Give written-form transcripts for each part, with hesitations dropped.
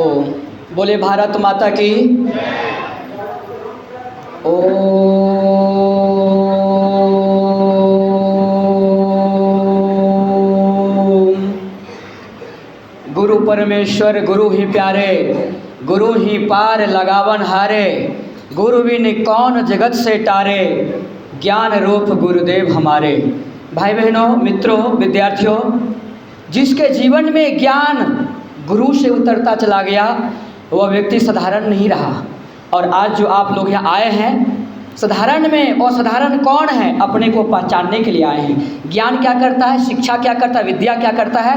ओम। बोले भारत माता की ओम। गुरु परमेश्वर गुरु ही प्यारे, गुरु ही पार लगावन हारे, गुरु बिन कौन जगत से टारे, ज्ञान रूप गुरुदेव हमारे। भाई बहनों, मित्रों, विद्यार्थियों, जिसके जीवन में ज्ञान गुरु से उतरता चला गया वह व्यक्ति साधारण नहीं रहा। और आज जो आप लोग यहाँ आए हैं, साधारण में असाधारण कौन है, अपने को पहचानने के लिए आए हैं। ज्ञान क्या करता है, शिक्षा क्या करता है, विद्या क्या करता है,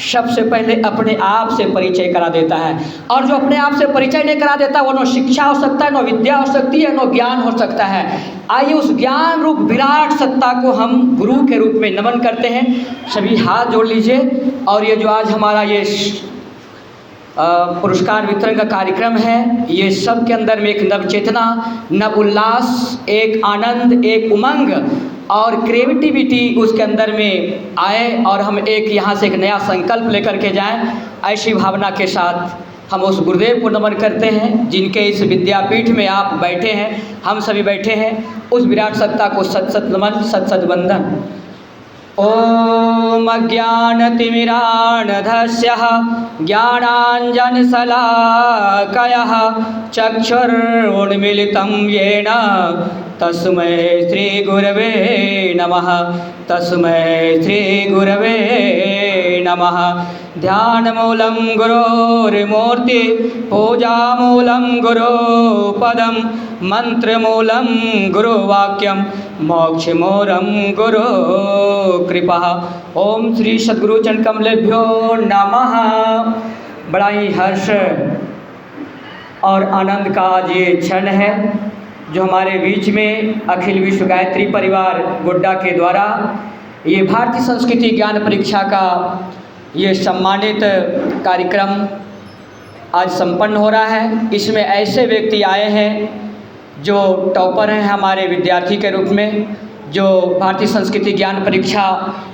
सबसे पहले अपने आप से परिचय करा देता है। और जो अपने आप से परिचय नहीं करा देता वो न शिक्षा हो सकता है, न विद्या हो सकती है, न ज्ञान हो सकता है। आइए उस ज्ञान रूप विराट सत्ता को हम गुरु के रूप में नमन करते हैं। सभी हाथ जोड़ लीजिए। और ये जो आज हमारा ये पुरस्कार वितरण का कार्यक्रम है, ये सब के अंदर में एक नव चेतना, नव उल्लास, एक आनंद, एक उमंग और क्रिएटिविटी उसके अंदर में आए और हम एक यहाँ से एक नया संकल्प लेकर के जाएं। ऐसी भावना के साथ हम उस गुरुदेव को नमन करते हैं जिनके इस विद्यापीठ में आप बैठे हैं, हम सभी बैठे हैं। उस विराट सत्ता को सत सत नमन, सत सत वंदन। ओम अज्ञानतिमिरान्धस्य ज्ञानाञ्जनशलाकया चक्षुरुन्मीलितं येन तस्मै श्रीगुरवे नमः, तस्मै श्रीगुरवे नमः। ध्यानमूलं गुरोर्मूर्ति, पूजामूलं गुरुपदं, मंत्रमूलं गुरुवाक्यं, मोक्षमूलं गुरु कृपा। ओम श्री सद्गुरु चरण कमलेभ्यो नमः। बड़ा ही हर्ष और आनंद का आज ये क्षण है जो हमारे बीच में अखिल विश्व गायत्री परिवार गोड्डा के द्वारा ये भारतीय संस्कृति ज्ञान परीक्षा का ये सम्मानित कार्यक्रम आज संपन्न हो रहा है। इसमें ऐसे व्यक्ति आए हैं जो टॉपर हैं हमारे विद्यार्थी के रूप में, जो भारतीय संस्कृति ज्ञान परीक्षा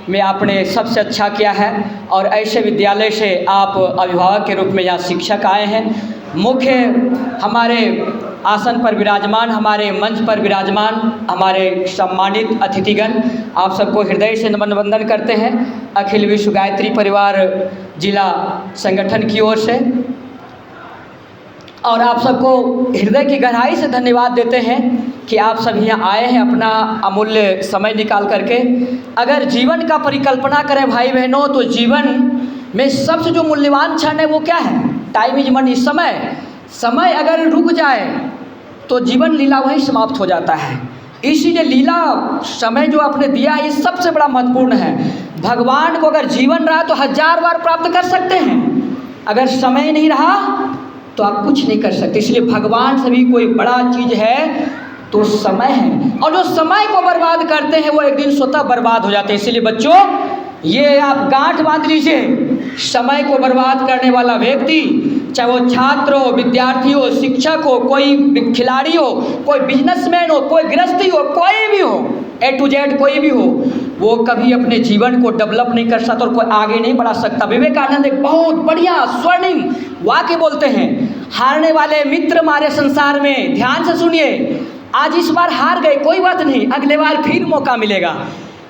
में आपने सबसे अच्छा किया है। और ऐसे विद्यालय से आप अभिभावक के रूप में यहाँ शिक्षक आए हैं। मुख्य हमारे आसन पर विराजमान, हमारे मंच पर विराजमान हमारे सम्मानित अतिथिगण, आप सबको हृदय से नमन वंदन करते हैं अखिल विश्व गायत्री परिवार जिला संगठन की ओर से। और आप सबको हृदय की गहराई से धन्यवाद देते हैं कि आप सब यहाँ आए हैं अपना अमूल्य समय निकाल करके। अगर जीवन का परिकल्पना करें भाई बहनों, तो जीवन में सबसे जो मूल्यवान क्षण है वो क्या है? टाइम इज मनी, समय। समय अगर रुक जाए तो जीवन लीला वहीं समाप्त हो जाता है। इसीलिए लीला समय जो आपने दिया है ये सबसे बड़ा महत्वपूर्ण है। भगवान को अगर जीवन रहा तो 1000 बार प्राप्त कर सकते हैं, अगर समय नहीं रहा तो आप कुछ नहीं कर सकते। इसलिए भगवान से भी कोई बड़ा चीज़ है तो समय है, और जो समय को बर्बाद करते हैं वो एक दिन स्वतः बर्बाद हो जाते हैं। इसीलिए बच्चों ये आप गांठ बांध लीजिए, समय को बर्बाद करने वाला व्यक्ति, चाहे वो छात्र हो, विद्यार्थी हो, शिक्षक हो, कोई खिलाड़ी हो, कोई बिजनेसमैन हो, कोई गृहस्थी हो, कोई भी हो, A to Z कोई भी हो, वो कभी अपने जीवन को डेवलप नहीं कर सकता और कोई आगे नहीं बढ़ा सकता। विवेकानंद एक बहुत बढ़िया स्वर्णिम वाक्य बोलते हैं, हारने वाले मित्र मारे संसार में। ध्यान से सुनिए, आज इस बार हार गए कोई बात नहीं, अगले बार फिर मौका मिलेगा।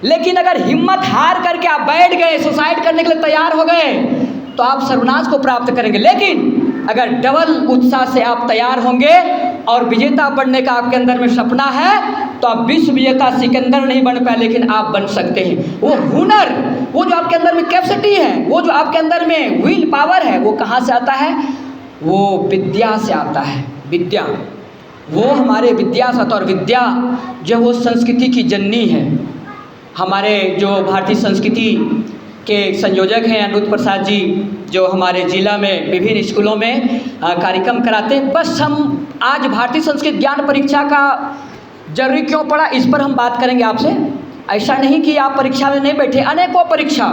लेकिन अगर हिम्मत हार करके आप बैठ गए, सुसाइड करने के लिए तैयार हो गए, तो आप सर्वनाश को प्राप्त करेंगे। लेकिन अगर डबल उत्साह से आप तैयार होंगे और विजेता बनने का आपके अंदर में सपना है, तो आप विश्व विजेता सिकंदर नहीं बन पाए, लेकिन आप बन सकते हैं। वो हुनर, वो जो आपके अंदर में कैपेसिटी है, वो जो आपके अंदर में विल पावर है, वो कहाँ से आता है? वो विद्या से आता है। विद्या वो हमारे विद्या से आता है। और विद्या जो वो संस्कृति की जननी है। हमारे जो भारतीय संस्कृति के संयोजक हैं अनिरुद्ध प्रसाद जी, जो हमारे ज़िला में विभिन्न स्कूलों में कार्यक्रम कराते हैं। बस हम आज भारतीय संस्कृत ज्ञान परीक्षा का जरूरी क्यों पड़ा, इस पर हम बात करेंगे आपसे। ऐसा नहीं कि आप परीक्षा में नहीं बैठे, अनेकों परीक्षा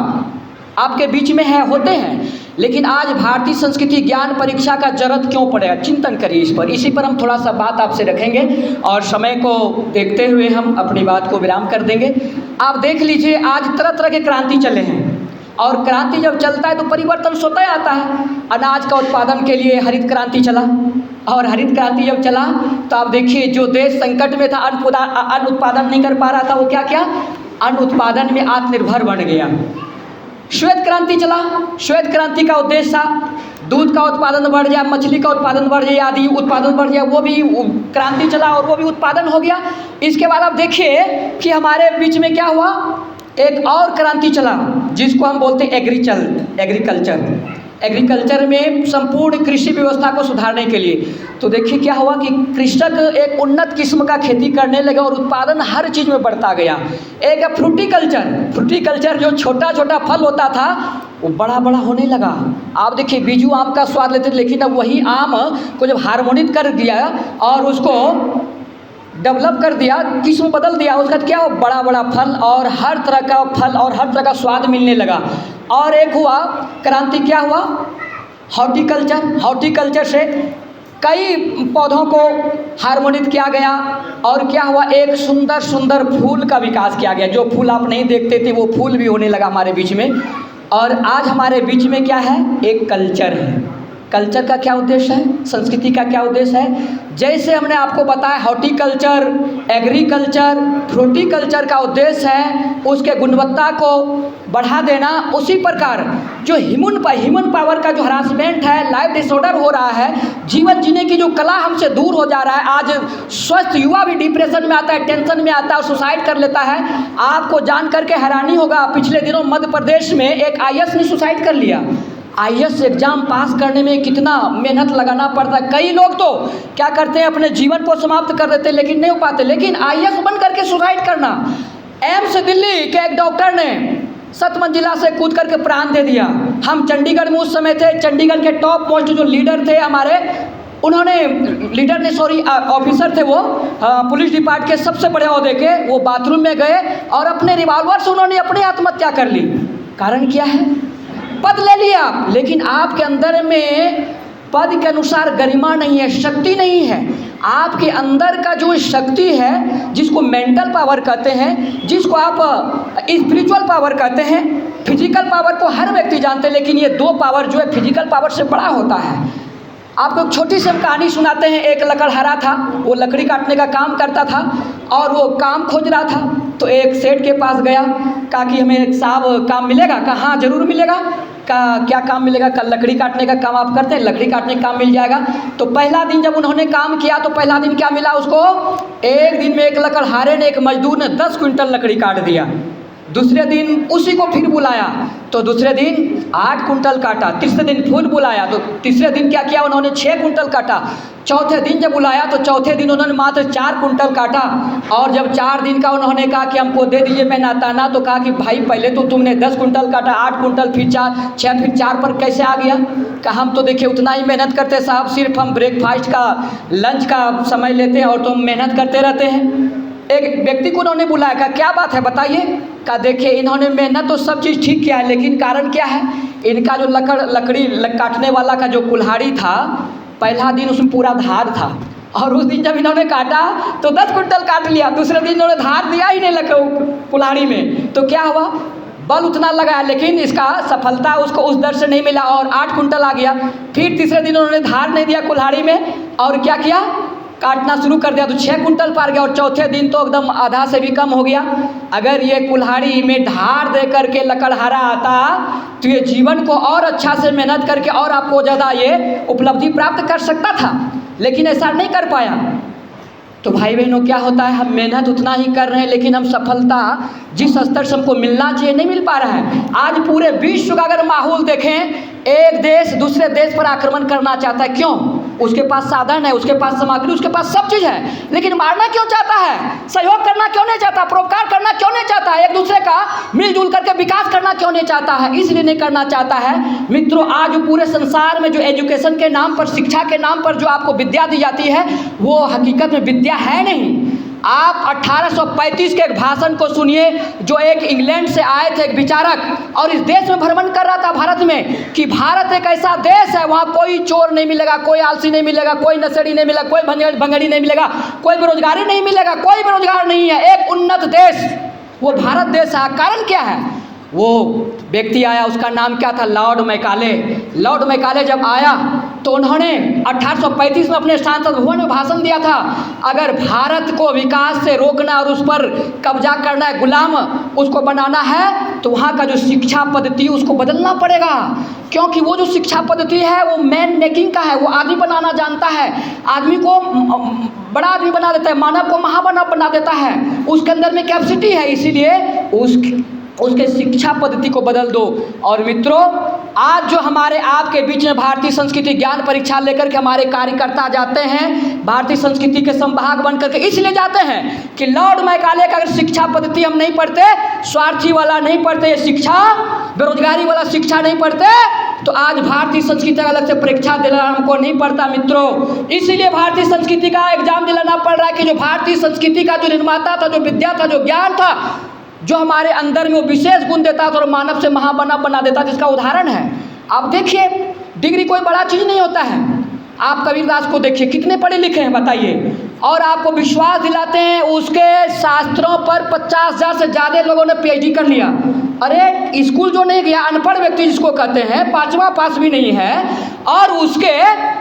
आपके बीच में है, होते हैं, लेकिन आज भारतीय संस्कृति ज्ञान परीक्षा का जरूरत क्यों पड़ेगा, चिंतन करिए इस पर। इसी पर हम थोड़ा सा बात आपसे रखेंगे और समय को देखते हुए हम अपनी बात को विराम कर देंगे। आप देख लीजिए, आज तरह तरह के क्रांति चले हैं। और क्रांति जब चलता है तो परिवर्तन स्वतः आता है। अनाज का उत्पादन के लिए हरित क्रांति चला, और हरित क्रांति जब चला तो आप देखिए जो देश संकट में था, अन्न उत्पादन नहीं कर पा रहा था, वो क्या किया, अन्न उत्पादन में आत्मनिर्भर बन गया। श्वेत क्रांति चला, श्वेत क्रांति का उद्देश्य था दूध का उत्पादन बढ़ जाए, मछली का उत्पादन बढ़ जाए, आदि उत्पादन बढ़ जाए, वो भी क्रांति चला और वो भी उत्पादन हो गया। इसके बाद आप देखिए कि हमारे बीच में क्या हुआ, एक और क्रांति चला जिसको हम बोलते हैं एग्रीकल्चर। एग्रीकल्चर में संपूर्ण कृषि व्यवस्था को सुधारने के लिए तो देखिए क्या हुआ कि कृषक एक उन्नत किस्म का खेती करने लगा और उत्पादन हर चीज़ में बढ़ता गया। एक है फ्रूटिकल्चर जो छोटा छोटा फल होता था वो बड़ा बड़ा होने लगा। आप देखिए बीजू आम का स्वाद लेते थे, लेकिन अब वही आम को जब हार्मोनिक कर दिया और उसको डेवलप कर दिया, किस्म बदल दिया, उसका क्या हो, बड़ा बड़ा फल और हर तरह का फल और हर तरह का स्वाद मिलने लगा। और एक हुआ क्रांति, क्या हुआ, हॉर्टिकल्चर से कई पौधों को हार्मोनित किया गया और क्या हुआ, एक सुंदर सुंदर फूल का विकास किया गया। जो फूल आप नहीं देखते थे वो फूल भी होने लगा हमारे बीच में। और आज हमारे बीच में क्या है, एक कल्चर है। कल्चर का क्या उद्देश्य है, संस्कृति का क्या उद्देश्य है। जैसे हमने आपको बताया हॉर्टिकल्चर, एग्रीकल्चर, फ्रूटिकल्चर का उद्देश्य है उसके गुणवत्ता को बढ़ा देना, उसी प्रकार जो ह्यूमन पावर का जो हरासमेंट है, लाइफ डिसऑर्डर हो रहा है, जीवन जीने की जो कला हमसे दूर हो जा रहा है। आज स्वस्थ युवा भी डिप्रेशन में आता है, टेंशन में आता है और सुसाइड कर लेता है। आपको जान करके हैरानी होगा, पिछले दिनों मध्य प्रदेश में एक IAS ने सुसाइड कर लिया। IAS एग्ज़ाम पास करने में कितना मेहनत लगाना पड़ता है। कई लोग तो क्या करते हैं, अपने जीवन को समाप्त कर देते हैं लेकिन नहीं हो पाते। लेकिन IAS बन करके सुसाइड करना, एम्स दिल्ली के एक डॉक्टर ने 7 मंजिला से कूद करके प्राण दे दिया। हम चंडीगढ़ में उस समय थे, चंडीगढ़ के टॉप मोस्ट जो लीडर थे हमारे, ऑफिसर थे वो, पुलिस डिपार्टमेंट के सबसे बड़े ओहदे के, वो बाथरूम में गए और अपने रिवॉल्वर से उन्होंने अपनी आत्महत्या कर ली। कारण क्या है, पद ले लिया आप, लेकिन आपके अंदर में पद के अनुसार गरिमा नहीं है, शक्ति नहीं है। आपके अंदर का जो शक्ति है, जिसको मेंटल पावर कहते हैं, जिसको आप स्पिरिचुअल पावर कहते हैं, फिजिकल पावर को हर व्यक्ति जानते हैं, लेकिन ये 2 पावर जो है फिजिकल पावर से बड़ा होता है। आपको एक छोटी सी हम कहानी सुनाते हैं। एक लकड़हारा था, वो लकड़ी काटने का काम करता था और वो काम खोज रहा था। तो एक सेठ के पास गया, कहा कि हमें साहब काम मिलेगा? कहा हाँ ज़रूर मिलेगा। कहा क्या काम मिलेगा? कल लकड़ी काटने का काम आप करते हैं, लकड़ी काटने का काम मिल जाएगा। तो पहला दिन जब उन्होंने काम किया तो पहला दिन क्या मिला उसको, एक दिन में एक लकड़हारे ने, एक मजदूर ने 10 क्विंटल लकड़ी काट दिया। दूसरे दिन उसी को फिर बुलाया तो दूसरे दिन 8 कुंटल काटा। तीसरे दिन फिर बुलाया तो तीसरे दिन क्या किया, उन्होंने 6 कुंटल काटा। चौथे दिन जब बुलाया तो चौथे दिन उन्होंने मात्र 4 कुंटल काटा। और जब 4 दिन का उन्होंने कहा कि हमको दे दीजिए मेहनताना, तो कहा कि भाई पहले तो तुमने 10 कुंटल काटा, 8 कुंटल, फिर 4, 6, फिर 4 पर कैसे आ गया? कहा हम तो देखिए उतना ही मेहनत करते साहब, सिर्फ हम ब्रेकफास्ट का, लंच का समय लेते हैं और तुम मेहनत करते रहते हैं। एक व्यक्ति को उन्होंने बुलाया, कहा क्या बात है बताइए? कहा देखिए इन्होंने मेहनत तो सब चीज़ ठीक किया है, लेकिन कारण क्या है, इनका जो लकड़ी काटने वाला का जो कुल्हाड़ी था, पहला दिन उसमें पूरा धार था और उस दिन जब इन्होंने काटा तो 10 कुंटल काट लिया। दूसरे दिन इन्होंने धार दिया ही नहीं कुल्हाड़ी में, तो क्या हुआ, बल उतना लगाया लेकिन इसका सफलता उसको उस दर से नहीं मिला और 8 कुंटल आ गया। फिर तीसरे दिन उन्होंने धार नहीं दिया कुल्हाड़ी में और क्या किया, काटना शुरू कर दिया तो 6 कुंटल पार गया और चौथे दिन तो एकदम आधा से भी कम हो गया। अगर ये कुल्हाड़ी में धार दे करके लकड़हारा आता तो ये जीवन को और अच्छा से मेहनत करके और आपको ज़्यादा ये उपलब्धि प्राप्त कर सकता था, लेकिन ऐसा नहीं कर पाया। तो भाई बहनों क्या होता है, हम मेहनत उतना ही कर रहे हैं लेकिन हम सफलता जिस स्तर से हमको मिलना चाहिए नहीं मिल पा रहा है। आज पूरे विश्व का अगर माहौल देखें, एक देश दूसरे देश पर आक्रमण करना चाहता है, क्यों? उसके पास साधन है, उसके पास सामग्री, उसके पास सब चीज़ है, लेकिन मारना क्यों चाहता है? सहयोग करना क्यों नहीं चाहता? परोपकार करना क्यों नहीं चाहता है? एक दूसरे का मिलजुल करके विकास करना क्यों नहीं चाहता है? इसलिए नहीं करना चाहता है मित्रों, आज पूरे संसार में जो एजुकेशन के नाम पर, शिक्षा के नाम पर जो आपको विद्या दी जाती है, वो हकीकत में विद्या है नहीं। आप 1835 के एक भाषण को सुनिए, जो एक इंग्लैंड से आए थे एक विचारक और इस देश में भ्रमण कर रहा था भारत में, कि भारत एक ऐसा देश है वहाँ कोई चोर नहीं मिलेगा, कोई आलसी नहीं मिलेगा, कोई नशेड़ी नहीं मिलेगा, कोई भंगड़ी नहीं मिलेगा, कोई बेरोजगारी नहीं मिलेगा, कोई बेरोजगार नहीं है, एक उन्नत देश वो भारत देश है। कारण क्या है? वो व्यक्ति आया, उसका नाम क्या था? Lord Macaulay. लॉर्ड मैकाले जब आया तो उन्होंने 1835 में अपने सांसद भवन में भाषण दिया था, अगर भारत को विकास से रोकना और उस पर कब्जा करना है, गुलाम उसको बनाना है, तो वहाँ का जो शिक्षा पद्धति उसको बदलना पड़ेगा। क्योंकि वो जो शिक्षा पद्धति है वो मैन मेकिंग का है, वो आदमी बनाना जानता है, आदमी को बड़ा आदमी बना देता है, मानव को महामानव बना देता है, उसके अंदर में कैपेसिटी है, इसीलिए उसके शिक्षा पद्धति को बदल दो। और मित्रों, आज जो हमारे आपके बीच में भारतीय संस्कृति ज्ञान परीक्षा लेकर के हमारे कार्यकर्ता जाते हैं, भारतीय संस्कृति के संभाग बन करके इसलिए जाते हैं कि लॉर्ड मैकाले का अगर शिक्षा पद्धति हम नहीं पढ़ते, स्वार्थी वाला नहीं पढ़ते शिक्षा, बेरोजगारी वाला शिक्षा नहीं पढ़ते, तो आज भारतीय संस्कृति का अलग से परीक्षा दिलाना हमको नहीं पड़ता मित्रों। इसीलिए भारतीय संस्कृति का एग्जाम दिलाना पड़ रहा है कि जो भारतीय संस्कृति का जो निर्माता था, जो विद्या था, जो ज्ञान था, जो हमारे अंदर में वो विशेष गुण देता था और मानव से महामानव बना देता, जिसका उदाहरण है। आप देखिए, डिग्री कोई बड़ा चीज़ नहीं होता है। आप कबीरदास को देखिए, कितने पढ़े लिखे हैं बताइए, और आपको विश्वास दिलाते हैं उसके शास्त्रों पर 50,000 से ज़्यादा लोगों ने PhD कर लिया। अरे स्कूल जो नहीं गया, अनपढ़ व्यक्ति जिसको कहते हैं, 5वां पास भी नहीं है, और उसके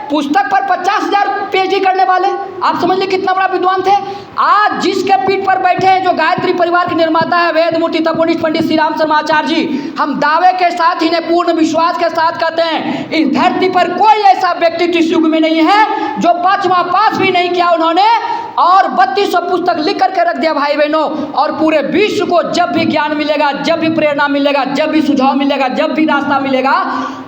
पुस्तक पर 50,000 PhD करने वाले, आप समझ लीजिए कितना बड़ा विद्वान थे। आज जिसके पीठ पर बैठे हैं, जो गायत्री परिवार के निर्माता है, वेद मूर्ति तपोनिष्ठ पंडित श्री राम शर्मा आचार्य जी, हम दावे के साथ ही इन्हें पूर्ण विश्वास के साथ कहते हैं, इस धरती पर कोई ऐसा व्यक्ति इस युग में नहीं है जो 5वां पास भी नहीं किया उन्होंने, और 3200 पुस्तक लिख करके रख दिया भाई बहनों। और पूरे विश्व को जब भी ज्ञान मिलेगा, जब भी प्रेरणा मिलेगा, जब भी सुझाव मिलेगा, जब भी रास्ता मिलेगा,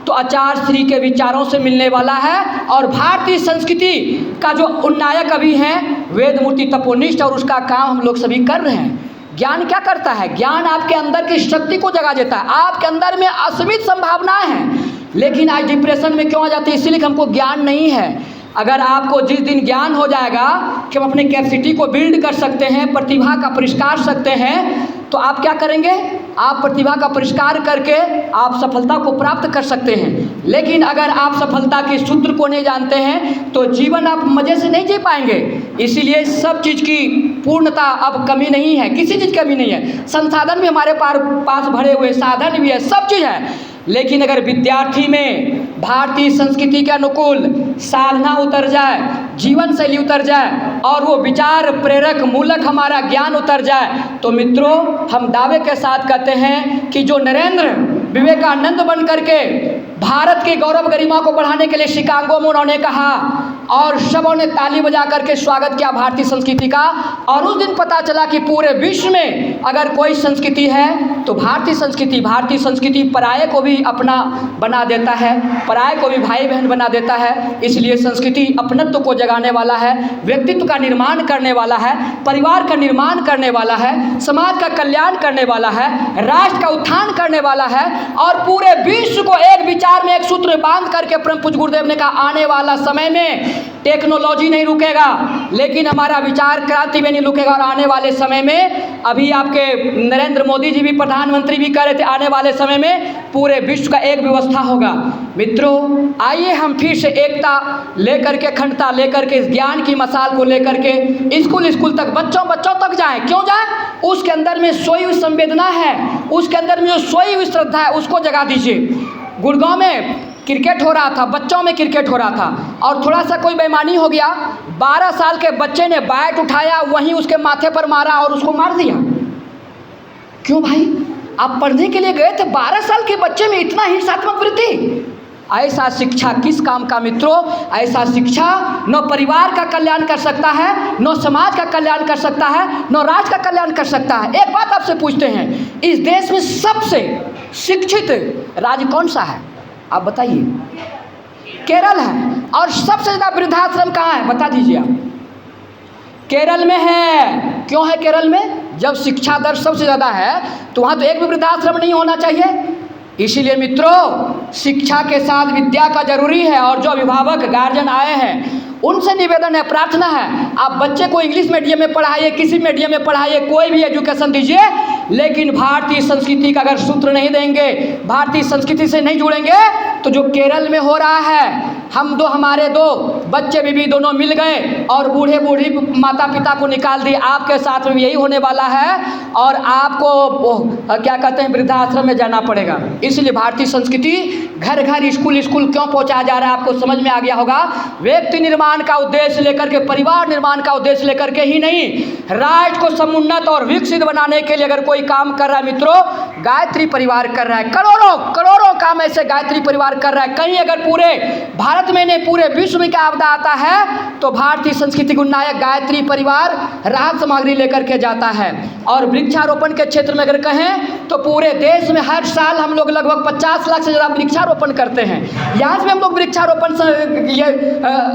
तो आचार्य श्री के विचारों से मिलने वाला है। और भारतीय संस्कृति का जो उन्नायक अभी हैं वेद मूर्ति तपोनिष्ठ, और उसका काम हम लोग सभी कर रहे हैं। ज्ञान क्या करता है? ज्ञान आपके अंदर की शक्ति को जगा देता है। आपके अंदर में असीमित संभावनाएं हैं, लेकिन आज डिप्रेशन में क्यों आ जाती है? इसीलिए हमको ज्ञान नहीं है। अगर आपको जिस दिन ज्ञान हो जाएगा कि हम अपने कैपेसिटी को बिल्ड कर सकते हैं, प्रतिभा का परिष्कार सकते हैं, तो आप क्या करेंगे? आप प्रतिभा का परिष्कार करके आप सफलता को प्राप्त कर सकते हैं। लेकिन अगर आप सफलता के सूत्र को नहीं जानते हैं तो जीवन आप मज़े से नहीं जी पाएंगे। इसीलिए सब चीज़ की पूर्णता अब कमी नहीं है, किसी चीज़ की कमी नहीं है। संसाधन भी हमारे पास भरे हुए, साधन भी है, सब चीज़ है। लेकिन अगर विद्यार्थी में भारतीय संस्कृति के अनुकूल साधना उतर जाए, जीवन शैली उतर जाए, और वो विचार प्रेरक मूलक हमारा ज्ञान उतर जाए, तो मित्रों हम दावे के साथ कहते हैं कि जो नरेंद्र विवेकानंद बन करके भारत के गौरव गरिमा को बढ़ाने के लिए शिकागो में उन्होंने कहा, और सबों ने ताली बजा करके स्वागत किया भारतीय संस्कृति का। और उस दिन पता चला कि पूरे विश्व में अगर कोई संस्कृति है तो भारतीय संस्कृति। भारतीय संस्कृति पराये को भी अपना बना देता है, पराये को भी भाई बहन बना देता है। इसलिए संस्कृति अपनत्व को जगाने वाला है, व्यक्तित्व का निर्माण करने वाला है, परिवार का निर्माण करने वाला है, समाज का कल्याण करने वाला है, राष्ट्र का उत्थान करने वाला है, और पूरे विश्व को एक विचार में, एक सूत्र बांध करके परम पूज्य गुरुदेव ने कहा, आने वाला समय में टेक्नोलॉजी नहीं रुकेगा, लेकिन हमारा विचार क्रांति में नहीं रुकेगा। और आने वाले समय में, अभी आपके नरेंद्र मोदी जी भी, प्रधानमंत्री भी कह रहे थे, आने वाले समय में पूरे विश्व का एक व्यवस्था होगा। मित्रों, आइए हम फिर से एकता लेकर के, अखंडता लेकर के, इस ज्ञान की मसाल को लेकर के स्कूल तक, बच्चों तक जाएं। क्यों जाएं? उसके अंदर में सोई हुई संवेदना है, उसके अंदर में जो सोई हुई श्रद्धा है, उसको जगा दीजिए। गुड़गांव में क्रिकेट हो रहा था, बच्चों में क्रिकेट हो रहा था, और थोड़ा सा कोई बेईमानी हो गया, 12 साल के बच्चे ने बैट उठाया, वहीं उसके माथे पर मारा और उसको मार दिया। क्यों भाई? आप पढ़ने के लिए गए थे, 12 साल के बच्चे में इतना हिंसात्मक वृत्ति। ऐसा शिक्षा किस काम का मित्रों? ऐसा शिक्षा न परिवार का कल्याण कर सकता है, न समाज का कल्याण कर सकता है, न राज्य का कल्याण कर सकता है। एक बात आपसे पूछते हैं, इस देश में सबसे शिक्षित राज्य कौन सा है? आप बताइए। केरल है। और सबसे ज़्यादा वृद्धाश्रम कहाँ है? बता दीजिए आप। केरल में है। क्यों है केरल में? जब शिक्षा दर सबसे ज़्यादा है तो वहाँ तो एक भी वृद्धाश्रम नहीं होना चाहिए। इसीलिए मित्रों, शिक्षा के साथ विद्या का जरूरी है। और जो अभिभावक गार्जियन आए हैं उनसे निवेदन है, प्रार्थना है, आप बच्चे को इंग्लिश मीडियम में पढ़ाइए, किसी मीडियम में पढ़ाइए, कोई भी एजुकेशन दीजिए, लेकिन भारतीय संस्कृति का अगर सूत्र नहीं देंगे, भारतीय संस्कृति से नहीं जुड़ेंगे, तो जो केरल में हो रहा है, हमारे दो बच्चे बीबी दोनों मिल गए और बूढ़े बूढ़ी माता पिता को निकाल दिए, आपके साथ में यही होने वाला है और आपको क्या कहते हैं वृद्धाश्रम में जाना पड़ेगा। इसलिए भारतीय संस्कृति घर घर स्कूल स्कूल क्यों पहुंचाया जा रहा है, आपको समझ में आ गया होगा। व्यक्ति निर्माण का उद्देश्य लेकर के, परिवार निर्माण का उद्देश्य लेकर के ही नहीं, राष्ट्र को समुन्नत और विकसित बनाने के लिए अगर कोई काम कर रहा है मित्रों, गायत्री परिवार कर रहा है। करोड़ों करोड़ों काम ऐसे गायत्री परिवार कर रहा है। कहीं अगर पूरे भारत में नहीं पूरे विश्व में क्या आपदा आता है तो भारतीय संस्कृति गुणनायक गायत्री परिवार राहत सामग्री लेकर के जाता है। और वृक्षारोपण के क्षेत्र में अगर कहें तो पूरे देश में हर साल हम लोग लगभग 50 लाख से ज़्यादा वृक्षारोपण करते हैं। यहाँ से हम लोग वृक्षारोपण ये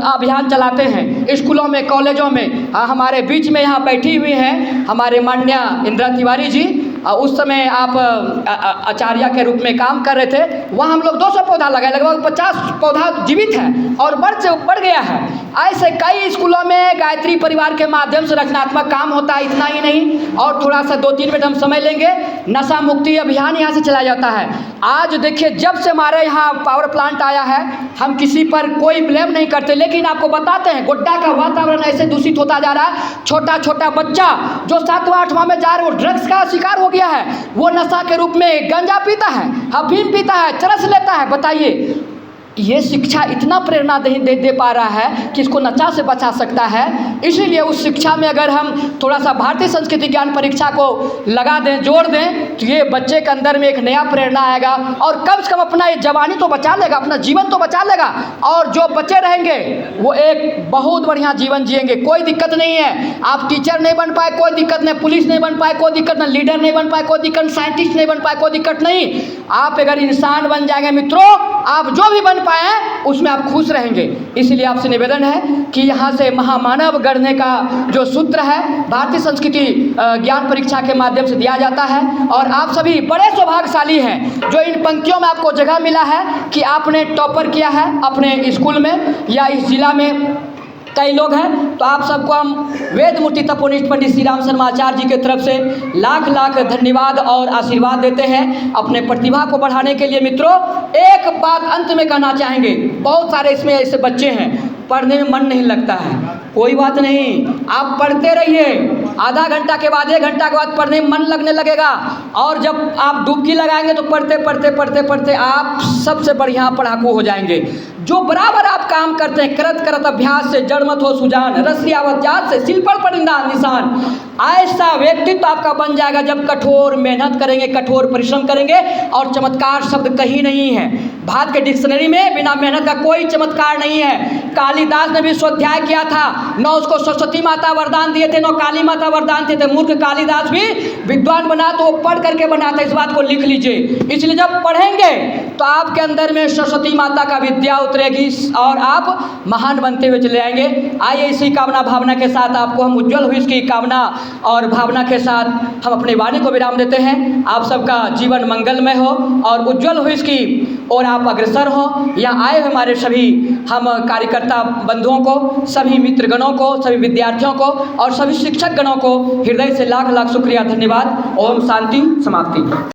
अभियान चलाते हैं स्कूलों में, कॉलेजों में। हमारे बीच में यहाँ बैठी हुई हैं हमारे माननीय इंदिरा तिवारी जी। उस समय आप आचार्य के रूप में काम कर रहे थे, वहाँ हम लोग 200 पौधा लगाए, लगभग 50 पौधा जीवित है और बढ़ गया है। ऐसे कई स्कूलों में गायत्री परिवार के माध्यम से रचनात्मक काम होता है। इतना ही नहीं, और थोड़ा सा 2-3 मिनट हम समय लेंगे, नशा मुक्ति अभियान यहाँ से चलाया जाता है। आज देखिए, जब से हमारे यहाँ पावर प्लांट आया है, हम किसी पर कोई ब्लेम नहीं करते, लेकिन आपको बताते हैं गोड्डा का वातावरण ऐसे दूषित होता जा रहा है। छोटा छोटा बच्चा जो 7वां 8वां में जा रहा है, वो ड्रग्स का शिकार हो गया है। वो नशा के रूप में गांजा पीता है, अफीम पीता है, चरस लेता है। बताइए, ये शिक्षा इतना प्रेरणा दे पा रहा है कि इसको नशा से बचा सकता है। इसीलिए उस शिक्षा में अगर हम थोड़ा सा भारतीय संस्कृति ज्ञान परीक्षा को लगा दें, जोड़ दें, तो ये बच्चे के अंदर में एक नया प्रेरणा आएगा और कम से कम अपना ये जवानी तो बचा लेगा, अपना जीवन तो बचा लेगा। और जो बच्चे रहेंगे वो एक बहुत बढ़िया जीवन जिएंगे। कोई दिक्कत नहीं है, आप टीचर नहीं बन पाए कोई दिक्कत नहीं, पुलिस नहीं बन पाए कोई दिक्कत नहीं, लीडर नहीं बन पाए कोई दिक्कत, साइंटिस्ट नहीं बन पाए कोई दिक्कत नहीं। आप अगर इंसान बन जाएंगे मित्रों, आप जो भी बन पाए उसमें आप खुश रहेंगे। इसलिए आपसे निवेदन है कि यहाँ से महामानव गढ़ने का जो सूत्र है भारतीय संस्कृति ज्ञान परीक्षा के माध्यम से दिया जाता है। और आप सभी बड़े सौभाग्यशाली हैं जो इन पंक्तियों में आपको जगह मिला है कि आपने टॉपर किया है अपने स्कूल में या इस जिला में। कई लोग हैं, तो आप सबको हम वेद मूर्ति तपोनिष्ठ पंडित श्री राम शर्मा आचार्य जी के तरफ से लाख लाख धन्यवाद और आशीर्वाद देते हैं अपने प्रतिभा को बढ़ाने के लिए। मित्रों, एक बात अंत में कहना चाहेंगे, बहुत सारे इसमें ऐसे बच्चे हैं पढ़ने में मन नहीं लगता है, कोई बात नहीं, आप पढ़ते रहिए। आधा घंटा के बाद 1 घंटा के बाद पढ़ने में मन लगने लगेगा और जब आप डुबकी लगाएंगे तो पढ़ते पढ़ते पढ़ते पढ़ते आप सबसे बढ़िया पढ़ाकू हो जाएंगे। जो बराबर आप काम करते हैं, करत करत अभ्यास से जड़ मत हो सुजान, रसियावत जात से सिल पर पड़िंदा निशान, ऐसा व्यक्तित्व आपका बन जाएगा जब कठोर मेहनत करेंगे, कठोर परिश्रम करेंगे। और चमत्कार शब्द कहीं नहीं है, भारत के डिक्शनरी में बिना मेहनत का कोई चमत्कार नहीं है। कालिदास ने भी स्वाध्याय किया था, न उसको सरस्वती माता वरदान दिए थे, न काली माता वरदान दिए थे। मूर्ख कालिदास भी विद्वान बना तो वो पढ़ करके बना था, इस बात को लिख लीजिए। इसलिए जब पढ़ेंगे तो आपके अंदर में सरस्वती माता का विद्या उतरेगी और आप महान बनते हुए चले आएंगे। आइए इसी कामना भावना के साथ आपको हम उज्जवल भविष्य की कामना और भावना के साथ हम अपनी वाणी को विराम देते हैं। आप सबका जीवन मंगलमय हो और उज्जवल भविष्य की और आप अग्रसर हो। यहाँ आए हुए हमारे सभी हम कार्यकर्ता बंधुओं को, सभी मित्रगणों को, सभी विद्यार्थियों को और सभी शिक्षक गणों को हृदय से लाख लाख शुक्रिया, धन्यवाद। ओम शांति समाप्ति।